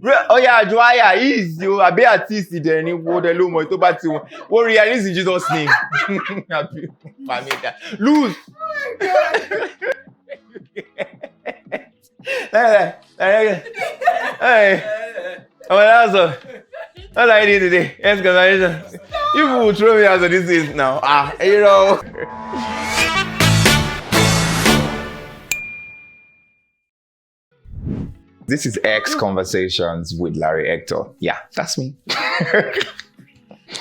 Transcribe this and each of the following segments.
Oh yeah, Joya is you. I be artist there. Any word alone, my to bat you. What realize in Jesus' name? Lose. Hey, oh that's all. That's I did today. Yes, guys. You will throw me as this is now. You know. This is X Conversations with Larry Hector. Yeah, that's me.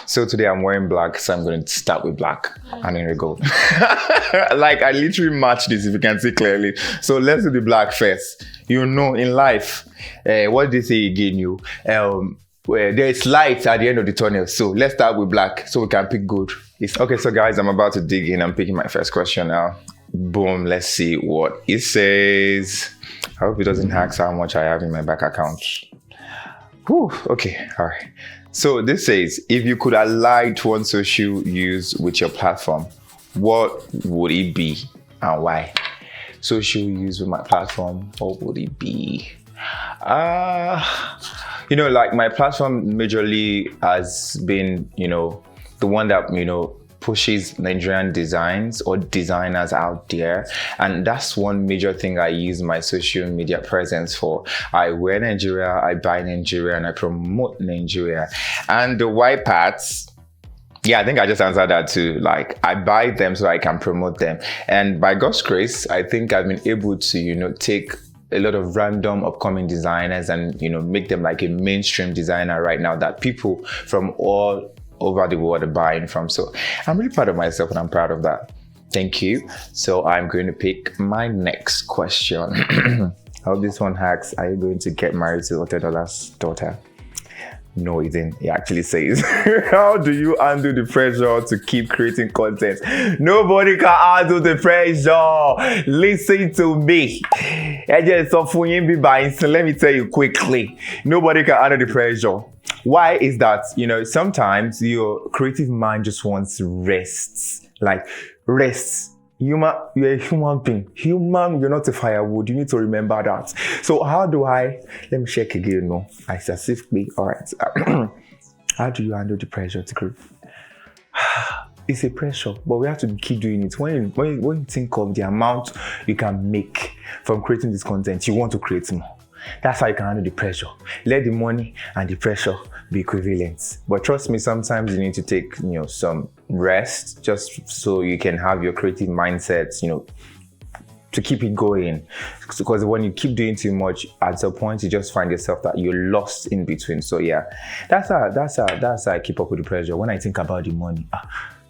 So today I'm wearing black, so I'm going to start with black and then we go. Like I literally match this if you can see clearly. So let's do the black first. You know, in life, what did they say again? There's light at the end of the tunnel. So let's start with black so we can pick good. Okay, so guys, I'm about to dig in. I'm picking my first question now. Boom, let's see what it says. I hope it doesn't ask how much I have in my bank account. Whew, okay, all right. So this says, if you could align to one social use with your platform, what would it be and why? Social use with my platform, what would it be? Like my platform majorly has been, the one that, pushes Nigerian designs or designers out there, and that's one major thing I use my social media presence for. I wear Nigeria, I buy Nigeria, and I promote Nigeria. And the white parts, yeah, I think I just answered that too. Like I buy them so I can promote them, and by God's grace, I think I've been able to take a lot of random upcoming designers and make them like a mainstream designer right now that people from all over the world are buying from. So I'm really proud of myself and I'm proud of that. Thank you. So I'm going to pick my next question. I hope this one asks, are you going to get married to Otedola's daughter? No, it didn't. It actually says, how do you handle the pressure to keep creating content? Nobody can handle the pressure. Listen to me. Let me tell you quickly. Nobody can handle the pressure. Why is that? Sometimes your creative mind just wants rest. Like rest. You're a human being. You're not a firewood. You need to remember that. So how do let me check again. No, I specifically, all right. How do you handle the pressure to create? It's a pressure, but we have to keep doing it. When you think of the amount you can make from creating this content, you want to create more. That's how you can handle the pressure. Let the money and the pressure be equivalent. But trust me, sometimes you need to take, some rest just so you can have your creative mindset, to keep it going. Because when you keep doing too much, at some point you just find yourself that you're lost in between. So yeah, that's how I keep up with the pressure. When I think about the money,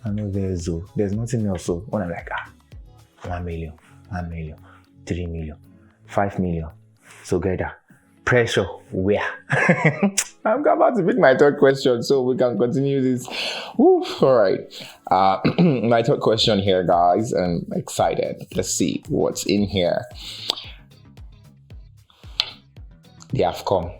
I know there's nothing else. So when I'm like, 1 million, 3 million, 5 million. So get that pressure where? I'm about to pick my third question so we can continue this. Woo, all right. My third question here, guys. I'm excited. Let's see what's in here. They have come.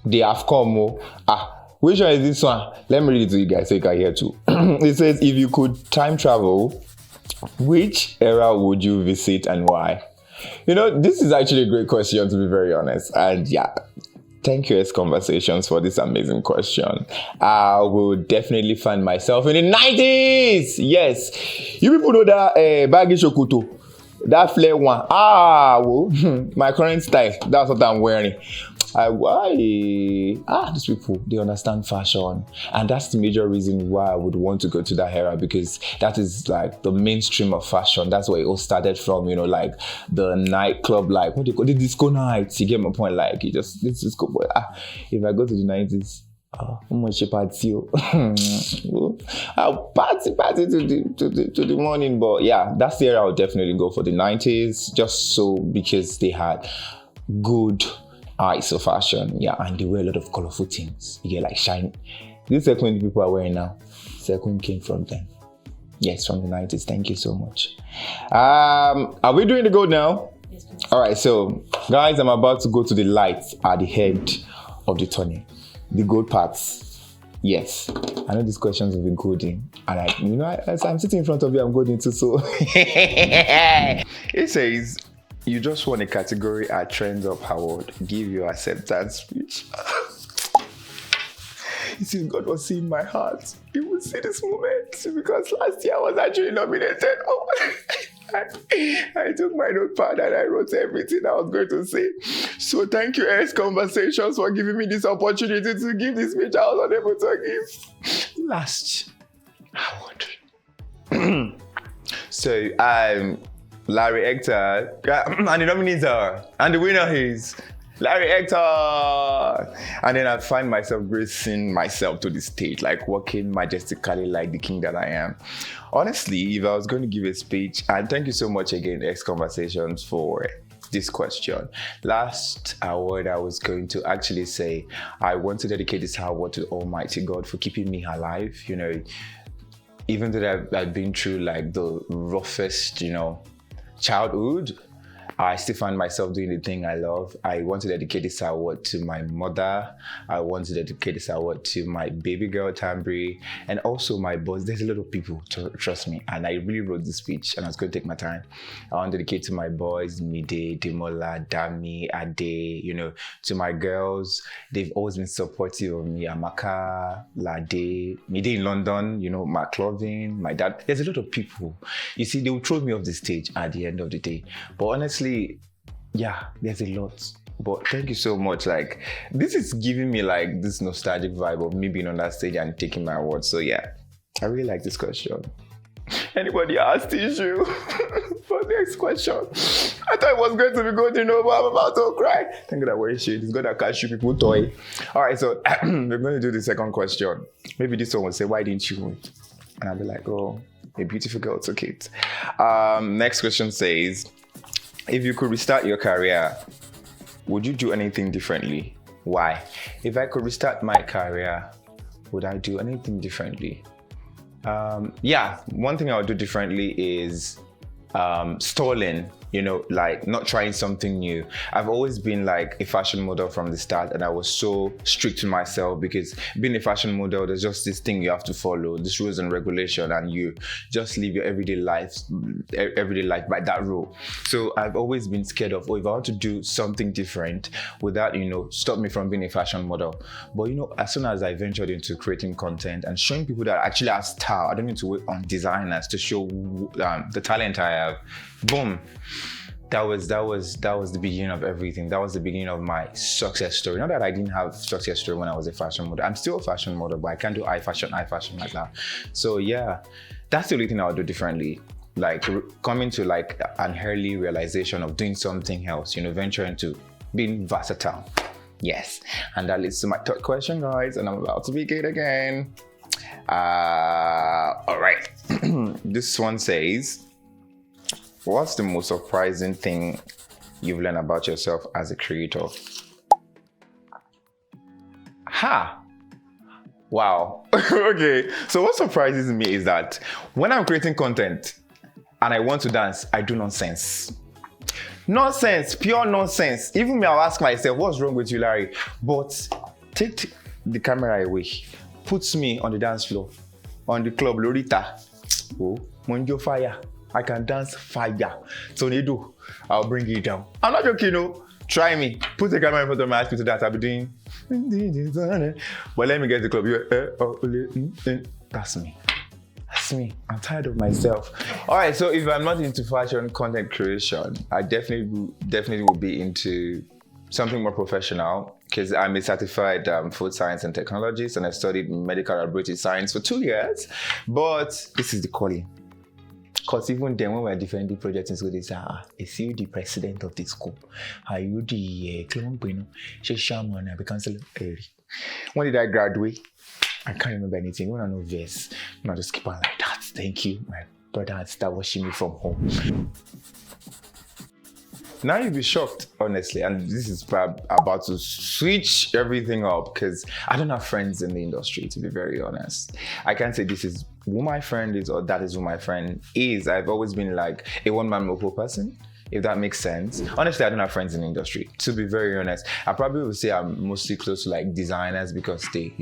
Which one is this one? Let me read it to you guys so you can hear too. It says, if you could time travel, which era would you visit and why? This is actually a great question, to be very honest. And yeah, thank you, X Conversations, for this amazing question. I will definitely find myself in the 90s. Yes. You people know that baggy shokuto, that flare one. My current style. That's what I'm wearing. These people, they understand fashion, and that's the major reason why I would want to go to that era, because that is like the mainstream of fashion. That's where it all started from, like the nightclub, like what do you call the disco nights. You get my point? Like this disco boy. If I go to the 90s, how much party? I'll party to the morning. But yeah, that's the era I would definitely go for, the 90s, just so because they had good eyes of fashion, yeah, and they wear a lot of colorful things. You get like shine. This sequin people are wearing now, sequin came from them. Yes, from the 90s. Thank you so much. Are we doing the gold now? Yes. All right, so guys, I'm about to go to the light at the head of the tunnel, the gold parts. Yes, I know these questions will be golding, and as I'm sitting in front of you, I'm golding too. So it says, You just won a category at Trendupp Award. Give your acceptance speech. You see, God was seeing my heart. He would see this moment because last year I was actually nominated. Oh, I took my notepad and I wrote everything I was going to say. So thank you, X Conversations, for giving me this opportunity to give this speech I was unable to give. Last award. So, Larry Hector, and the nominees are, and the winner is Larry Hector. And then I find myself gracing myself to the stage, like walking majestically like the king that I am. Honestly, if I was going to give a speech, and thank you so much again, X Conversations, for this question. Last award, I was going to actually say, I want to dedicate this award to Almighty God for keeping me alive. You know, even though I've been through like the roughest, childhood, I still find myself doing the thing I love. I want to dedicate this award to my mother. I want to dedicate this award to my baby girl, Tambri, and also my boss. There's a lot of people, trust me. And I really wrote this speech and I was going to take my time. I want to dedicate to my boys, Mide, Demola, Dami, Ade, to my girls. They've always been supportive of me. Amaka, Lade, Mide in London, my clothing, my dad. There's a lot of people. You see, they will throw me off the stage at the end of the day. But honestly, yeah, there's a lot. But thank you so much. Like, this is giving me like this nostalgic vibe of me being on that stage and taking my award. So yeah, I really like this question. Anybody ask tissue for the next question? I thought it was going to be good, but I'm about to cry. Thank God I wear shit. It's going to catch you people toy. All right, so we're going to do the second question. Maybe this one will say, why didn't you win? And I'll be like, oh, a beautiful girl took it. Next question says, if you could restart your career, would you do anything differently? Why? If I could restart my career, would I do anything differently? Yeah, one thing I would do differently is stalling, like not trying something new. I've always been like a fashion model from the start, and I was so strict to myself because being a fashion model, there's just this thing you have to follow, this rules and regulation, and you just live your everyday life by that rule. So I've always been scared of, if I want to do something different, would that, stop me from being a fashion model? But as soon as I ventured into creating content and showing people that I actually have style, I don't need to wait on designers to show the talent I have. Boom. That was the beginning of everything. That was the beginning of my success story. Not that I didn't have success story when I was a fashion model. I'm still a fashion model, but I can't do eye fashion like that. So yeah, that's the only thing I would do differently. Like coming to like an early realization of doing something else, venturing into being versatile. Yes. And that leads to my third question, guys, and I'm about to begin again. All right. This one says, what's the most surprising thing you've learned about yourself as a creator? Wow. Okay. So what surprises me is that when I'm creating content and I want to dance, I do nonsense. Nonsense, pure nonsense. Even me, I'll ask myself, what's wrong with you, Larry? But take the camera away, puts me on the dance floor, on the club, Lorita. Oh, Monjo fire. I can dance fire. Tornado, I'll bring it down. I'm not joking, Try me. Put the camera in front of my eyes to dance. I'll be doing. But let me get the club. That's me. That's me. I'm tired of myself. All right, so if I'm not into fashion content creation, I definitely will be into something more professional, because I'm a certified food science and technologist, and I studied medical laboratory science for 2 years. But this is the calling. Because even then, when we were defending projects in school, they say, is you the president of the school? Are you the shaman? I become When did I graduate? I can't remember anything. When I know this, I just keep on like that. Thank you, my brother and sister watching me from home. Now you'll be shocked, honestly, and this is about to switch everything up because I don't have friends in the industry, to be very honest. I can't say this is who my friend is or that is who my friend is. I've always been like a one-man mopo person, if that makes sense. Honestly, I don't have friends in the industry, to be very honest. I probably would say I'm mostly close to like designers because they,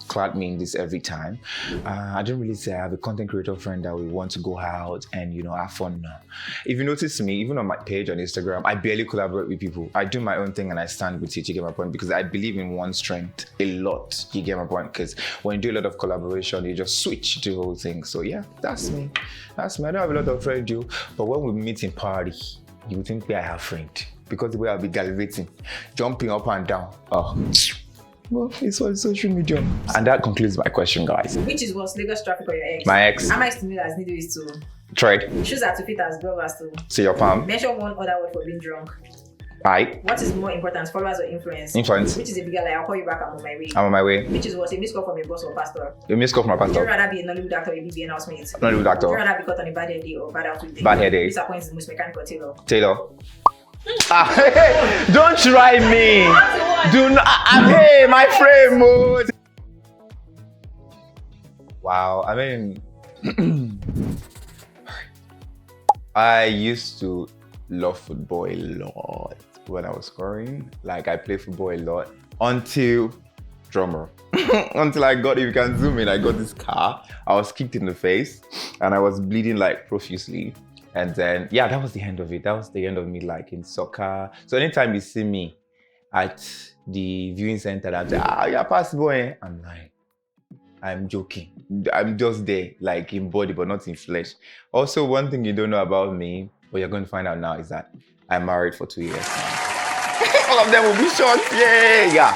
clad me in this every time. I don't really say I have a content creator friend that we want to go out and, have fun now. If you notice me, even on my page on Instagram, I barely collaborate with people. I do my own thing and I stand with it, you get my point? Because I believe in one strength a lot, you get my point? Because when you do a lot of collaboration, you just switch the whole thing. So yeah, that's me. That's me. I don't have a lot of friends, but when we meet in party, you would think I have friends. Because the way I'll be gallivanting, jumping up and down. Well, it's on social media. And that concludes my question, guys. Which is worse, Lagos traffic or your ex? My ex. Am I stimulated as needle is to trade? Shoes are to fit as glove as to see your palm. Mention one other word for being drunk. Aye. What is more important, followers or influence? Influence. Which is a bigger lie, I'll call you back, I'm on my way. I'm on my way. Which is worse, a missed call from your boss or pastor? A missed call from my pastor. Would you rather be a Nollywood actor or a BBN housemate? Nollywood actor. Would you rather be caught on a bad hair day or bad outfit day? Bad hair day. Disappoints the most mechanical Taylor. Taylor. Don't try me. Do not. Hey, my frame mode. Wow. I mean, I used to love football a lot when I was scoring. Like I played football a lot until drummer. Until I got, if you can zoom in, I got this car. I was kicked in the face and I was bleeding like profusely. And then, yeah, that was the end of it. That was the end of me, like in soccer. So anytime you see me at the viewing center, I'm like, you're possible, eh? I'm like, I'm joking. I'm just there, like in body, but not in flesh. Also, one thing you don't know about me, but you're going to find out now, is that I'm married for 2 years now. All of them will be short. Yeah.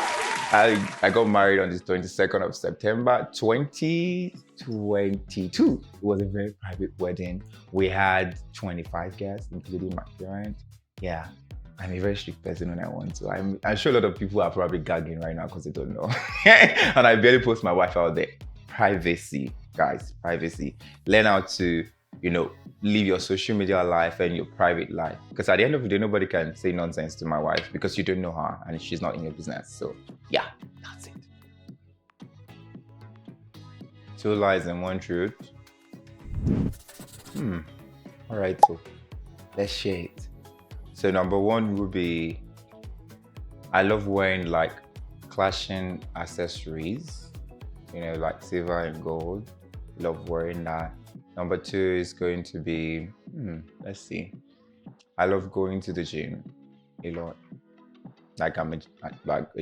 I got married on the 22nd of September, 2022. It was a very private wedding. We had 25 guests, including my parents. Yeah, I'm a very strict person when I want to. I'm sure a lot of people are probably gagging right now because they don't know. And I barely post my wife out there. Privacy, guys, privacy. Learn how to, live your social media life and your private life. Because at the end of the day, nobody can say nonsense to my wife because you don't know her and she's not in your business. So yeah, that's it. 2 lies and 1 truth. All right, so let's share it. So number 1 would be, I love wearing like clashing accessories, like silver and gold. Love wearing that. Number 2 is going to be, let's see. I love going to the gym a lot. Like I'm a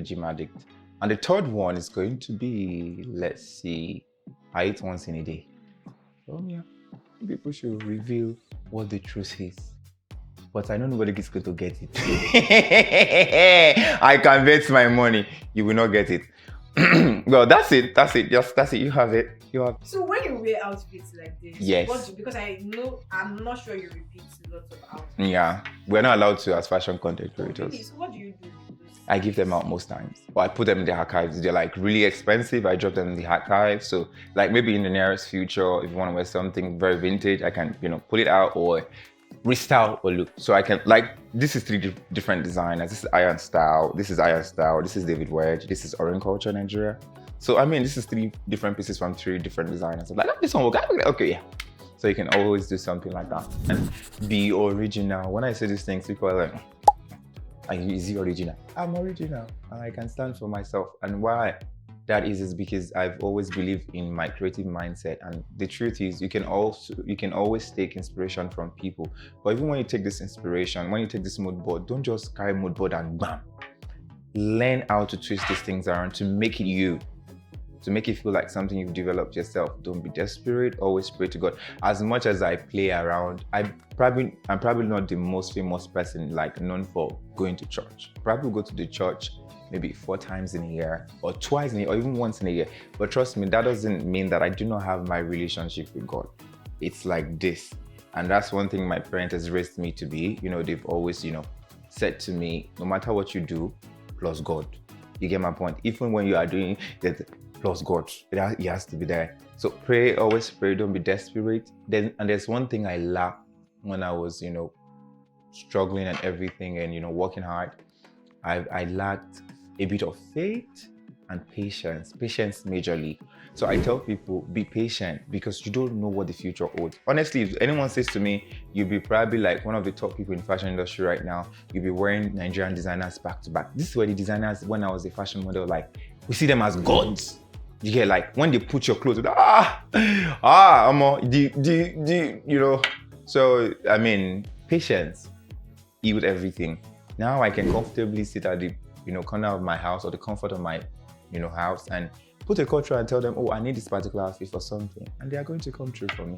gym addict. And the 3rd one is going to be, let's see, I eat once in a day. Oh yeah, people should reveal what the truth is. But I know nobody is going to get it. I can bet my money, you will not get it. Well, that's it. That's it. You have it. So when you wear outfits like this, yes. Because I'm not sure you repeat lots of outfits. Yeah, we're not allowed to as fashion content creators. Okay, so what do you do? I give them out most times, or I put them in the archives. They're like really expensive. I drop them in the archive. So like maybe in the nearest future, if you want to wear something very vintage, I can pull it out or restyle or look. So I can this is 3 different designers. This is Iron Style. This is Iron Style. This is David Wedge. This is Orange Culture Nigeria. So I mean, this is 3 different pieces from 3 different designers. I'm like, this one will go. Okay, yeah. So you can always do something like that and be original. When I say these things, people are like, is he original? I'm original and I can stand for myself. And why that is because I've always believed in my creative mindset. And the truth is, you can always take inspiration from people. But even when you take this inspiration, when you take this mood board, don't just carry mood board and bam. Learn how to twist these things around to make it you. To make it feel like something you've developed yourself. Don't be desperate, always pray to God. As much as I play around, I'm probably not the most famous person known for going to church. Probably go to the church maybe 4 times in a year or twice in a year or even once in a year. But trust me, that doesn't mean that I do not have my relationship with God. It's like this. And that's one thing my parents has raised me to be. They've always, said to me, no matter what you do, plus God. You get my point? Even when you are doing that, plus God, it has to be there. So pray, always pray, don't be desperate. And there's one thing I lacked when I was, struggling and everything and, working hard. I lacked a bit of faith and patience. Patience majorly. So I tell people, be patient because you don't know what the future holds. Honestly, if anyone says to me, you'll be probably like one of the top people in the fashion industry right now, you'll be wearing Nigerian designers back to back. This is where the designers, when I was a fashion model, like, we see them as gods. You get like, when they put your clothes, you know. So, I mean, patience healed everything. Now I can comfortably sit at the, corner of my house or the comfort of my, house and put a contract and tell them, oh, I need this particular outfit for something. And they are going to come through for me.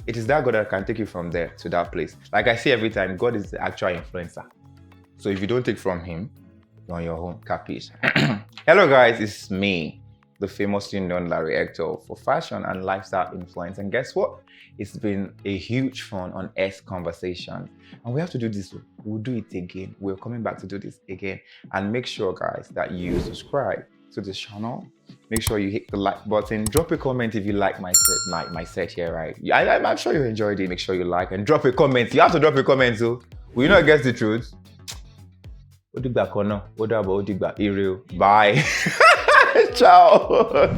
It is that God that can take you from there to that place. Like I say every time, God is the actual influencer. So if you don't take from him, you're on your own. Capiche. Hello guys, it's me, the famously known Larry Hector for fashion and lifestyle influence. And guess what? It's been a huge fun on Earth conversation. And we have to do this. We'll do it again. We're coming back to do this again. And make sure, guys, that you subscribe to this channel. Make sure you hit the like button. Drop a comment if you like my set here, right? I'm sure you enjoyed it. Make sure you like and drop a comment. You have to drop a comment too. Will you not guess the truth? Bye. Ciao.